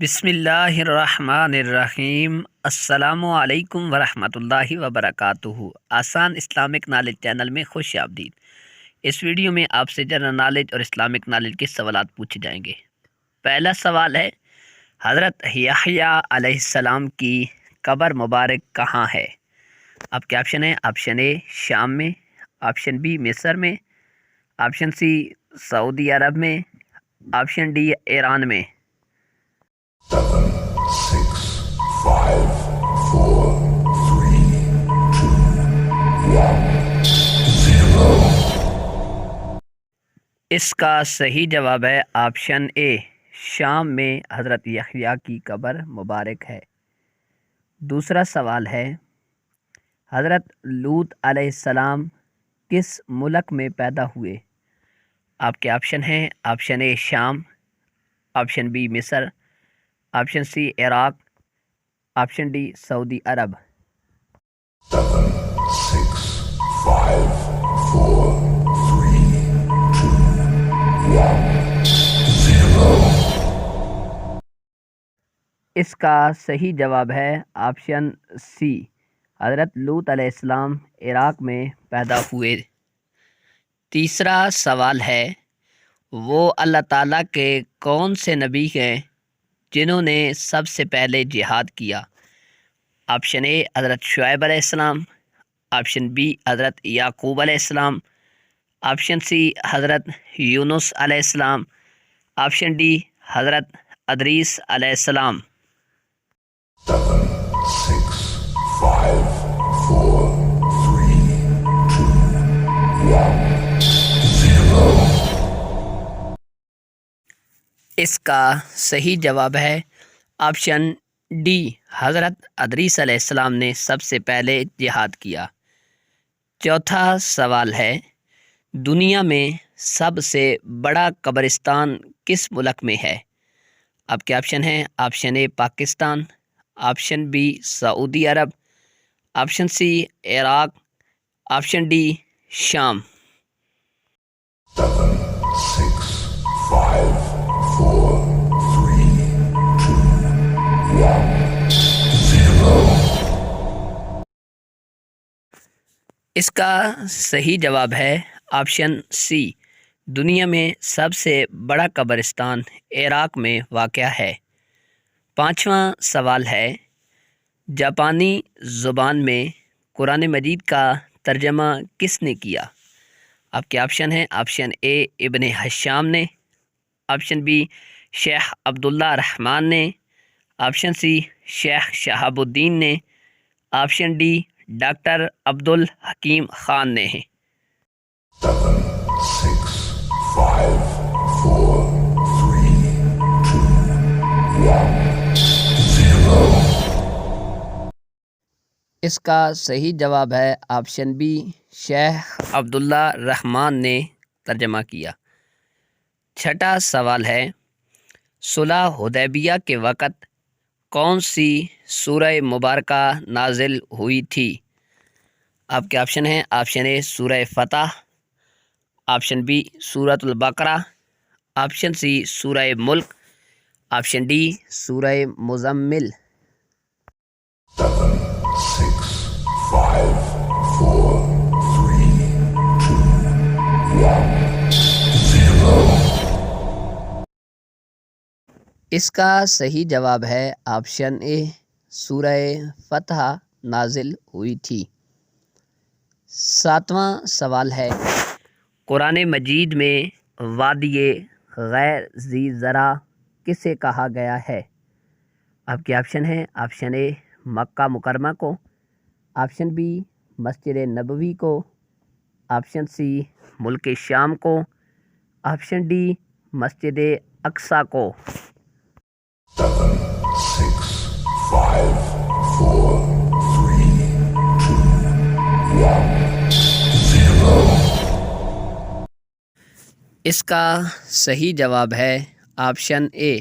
بسم اللہ الرحمن الرحیم۔ السلام علیکم ورحمۃ اللہ وبرکاتہ۔ آسان اسلامک نالج چینل میں خوش آمدید۔ اس ویڈیو میں آپ سے جنرل نالج اور اسلامک نالج کے سوالات پوچھے جائیں گے۔ پہلا سوال ہے، حضرت یحییٰ علیہ السلام کی قبر مبارک کہاں ہے؟ آپ کے آپشن ہیں، آپشن اے شام میں، آپشن بی مصر میں، آپشن سی سعودی عرب میں، آپشن ڈی ایران میں۔ 7, 6, 5, 4, 3, 2, 1, 0۔ اس کا صحیح جواب ہے آپشن اے، شام میں حضرت یحییٰ کی قبر مبارک ہے۔ دوسرا سوال ہے، حضرت لوط علیہ السلام کس ملک میں پیدا ہوئے؟ آپ کے آپشن ہیں، آپشن اے شام، آپشن بی مصر، آپشن سی عراق، آپشن ڈی سعودی عرب۔ 7, 6, 5, 4, 3, 2, 1, 0۔ اس کا صحیح جواب ہے آپشن سی، حضرت لوط علیہ السلام عراق میں پیدا ہوئے۔ تیسرا سوال ہے، وہ اللہ تعالیٰ کے کون سے نبی ہیں جنہوں نے سب سے پہلے جہاد کیا؟ آپشن اے حضرت شعیب علیہ السلام، آپشن بی حضرت یعقوب علیہ السلام، آپشن سی حضرت یونس علیہ السلام، آپشن ڈی حضرت ادریس علیہ السلام۔ 7, 6, 5, 4, 3, 2, 1, 0۔ اس کا صحیح جواب ہے آپشن ڈی، حضرت ادریس علیہ السلام نے سب سے پہلے جہاد کیا۔ چوتھا سوال ہے، دنیا میں سب سے بڑا قبرستان کس ملک میں ہے؟ آپ کے آپشن ہیں، option A Pakistan, option B سعودی عرب، آپشن سی عراق، آپشن ڈی شام۔ 7, 6, 5, 4, 3, 2, 1, 0۔ اس کا صحیح جواب ہے آپشن سی، دنیا میں سب سے بڑا قبرستان عراق میں واقع ہے۔ پانچواں سوال ہے، جاپانی زبان میں قرآن مجید کا ترجمہ کس نے کیا؟ آپ کے آپشن ہیں، آپشن اے ابن حشام نے، آپشن بی شیخ عبداللہ رحمان نے، آپشن سی شیخ شہاب الدین نے، option D doctor Abdul Hakim Khan نے۔ 7, 6, 5, 4, 3, 2, 1, 0۔ اس کا صحیح جواب ہے آپشن بی، شیخ عبداللہ رحمان نے ترجمہ کیا۔ چھٹا سوال ہے، صلح حدیبیہ کے وقت کون سی سورہ مبارکہ نازل ہوئی تھی؟ آپ کے آپشن ہیں، آپشن اے سورہ فتح، آپشن بی سورۃ البقرہ، آپشن سی سورہ ملک، آپشن ڈی سورہ مزمل۔ 7, 6, 5, 4, 3, 2, 1, 0۔ اس کا صحیح جواب ہے آپشن اے، سورہ فتح نازل ہوئی تھی۔ ساتواں سوال ہے، قرآن مجید میں وادی غیر ذی زرع کسے کہا گیا ہے؟ آپ کے آپشن ہیں، آپشن اے مکہ مکرمہ کو، آپشن بی مسجد نبوی کو، آپشن سی ملک شام کو، آپشن ڈی مسجد اقصیٰ کو۔ 7, 6, 5, 4, 3, 2, 1, 0۔ اس کا صحیح جواب ہے آپشن اے،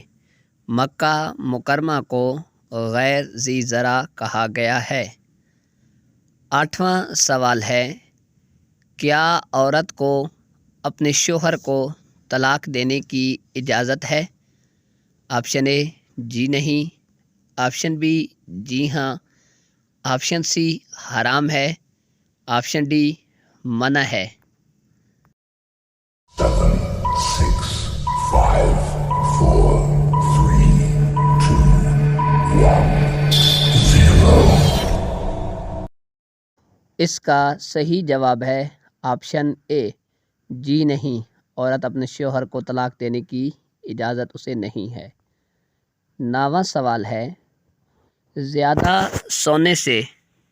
مکہ مکرمہ کو غیر ذی زرع کہا گیا ہے۔ آٹھواں سوال ہے، کیا عورت کو اپنے شوہر کو طلاق دینے کی اجازت ہے؟ آپشن اے جی نہیں، آپشن بی جی ہاں، آپشن سی حرام ہے، آپشن ڈی منع ہے۔ 7, 6, 5, 4, 3, 2, 1, 0. اس کا صحیح جواب ہے آپشن اے جی نہیں، عورت اپنے شوہر کو طلاق دینے کی اجازت اسے نہیں ہے۔ 9واں سوال ہے، زیادہ سونے سے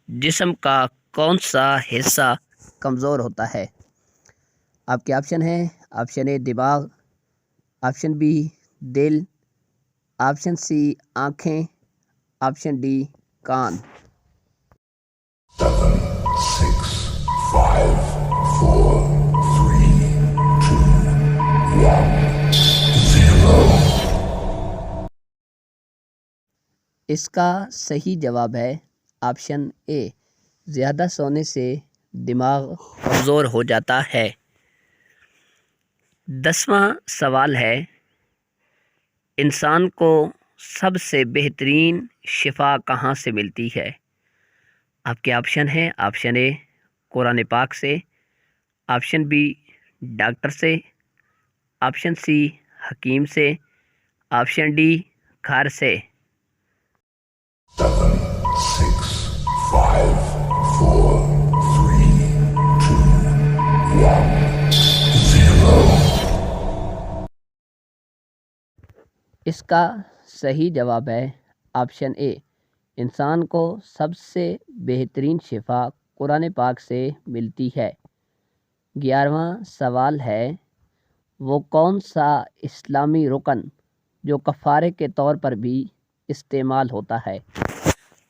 جسم کا کون سا حصہ کمزور ہوتا ہے؟ آپ کے آپشن ہیں، آپشن اے دماغ، آپشن بی دل، آپشن سی آنکھیں، آپشن ڈی کان۔ 7, 6, 5, 4, 3, 2, 1, 0. اس کا صحیح جواب ہے آپشن اے، زیادہ سونے سے دماغ کمزور ہو جاتا ہے۔ 10واں سوال ہے، انسان کو سب سے بہترین شفا کہاں سے ملتی ہے؟ آپ کے آپشن ہیں، آپشن اے قرآن پاک سے، آپشن بی ڈاکٹر سے، آپشن سی حکیم سے، آپشن ڈی گھر سے۔ 7, 6, 5, 4, 3, 2, 1, 0. اس کا صحیح جواب ہے آپشن اے، انسان کو سب سے بہترین شفا قرآن پاک سے ملتی ہے۔ 11واں سوال ہے، وہ کون سا اسلامی رکن جو کفارے کے طور پر بھی استعمال ہوتا ہے؟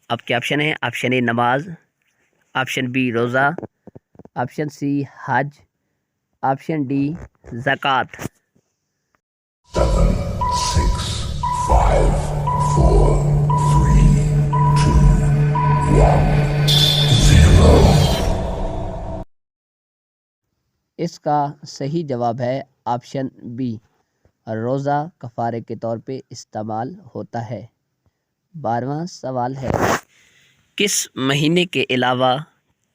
آپ کے آپشن ہیں، آپشن اے نماز، آپشن بی روزہ، آپشن سی حج، آپشن ڈی زکوٰۃ۔ 7, 6, 5, 4, 3, 2, 1, 0. اس کا صحیح جواب ہے آپشن بی، روزہ کفارے کے طور پہ استعمال ہوتا ہے۔ 12واں سوال ہے، کس مہینے کے علاوہ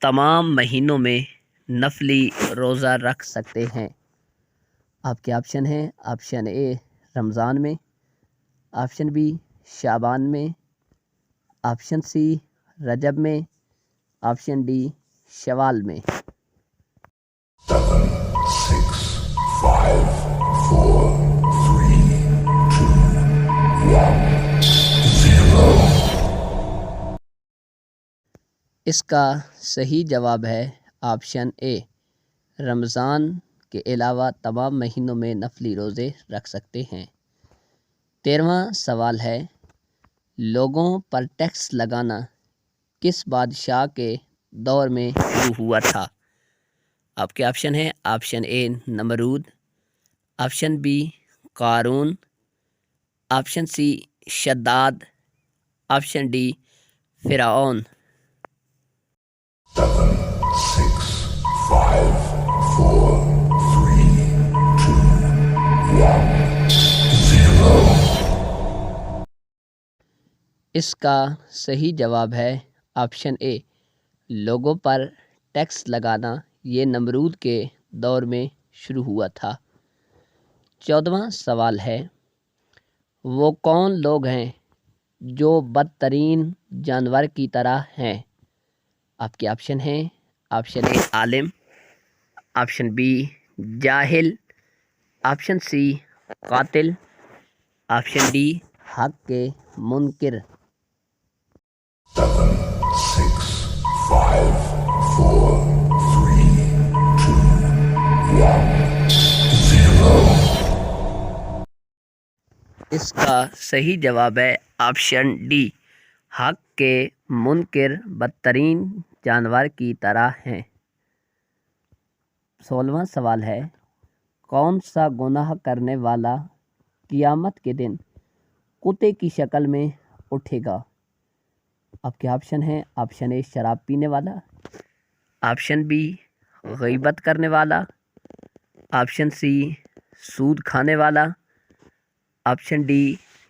تمام مہینوں میں نفلی روزہ رکھ سکتے ہیں؟ آپ کے آپشن ہیں، آپشن اے رمضان میں، آپشن بی شعبان میں، آپشن سی رجب میں، آپشن ڈی شوال میں۔ 7, 6, 5, 4, 3, 2, 1, 0. اس کا صحیح جواب ہے آپشن اے، رمضان کے علاوہ تمام مہینوں میں نفلی روزے رکھ سکتے ہیں۔ 13واں سوال ہے، لوگوں پر ٹیکس لگانا کس بادشاہ کے دور میں شروع ہوا تھا؟ آپ کے آپشن ہیں، آپشن اے نمرود، آپشن بی قارون، آپشن سی شداد، آپشن ڈی فرعون۔ 7, 6, 5, 4, 3, 2, 1, 0. اس کا صحیح جواب ہے آپشن اے، لوگوں پر ٹیکس لگانا یہ نمرود کے دور میں شروع ہوا تھا۔ 14واں سوال ہے، وہ کون لوگ ہیں جو بدترین جانور کی طرح ہیں؟ آپ کے آپشن ہیں، آپشن اے عالم، آپشن بی جاہل، آپشن سی قاتل، آپشن ڈی حق کے منکر۔ 7, 6, 5, 4, 3, 2, 1, 0. اس کا صحیح جواب ہے آپشن ڈی، حق کے منکر بدترین جانور کی طرح ہیں۔ 16واں سوال ہے، کون سا گناہ کرنے والا قیامت کے دن کتے کی شکل میں اٹھے گا؟ آپ کے آپشن ہیں، آپشن اے شراب پینے والا، آپشن بی غیبت کرنے والا، آپشن سی سود کھانے والا، آپشن ڈی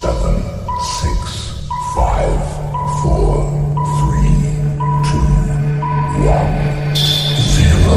7, 6, 5, 4, 3, 2, 1, 0.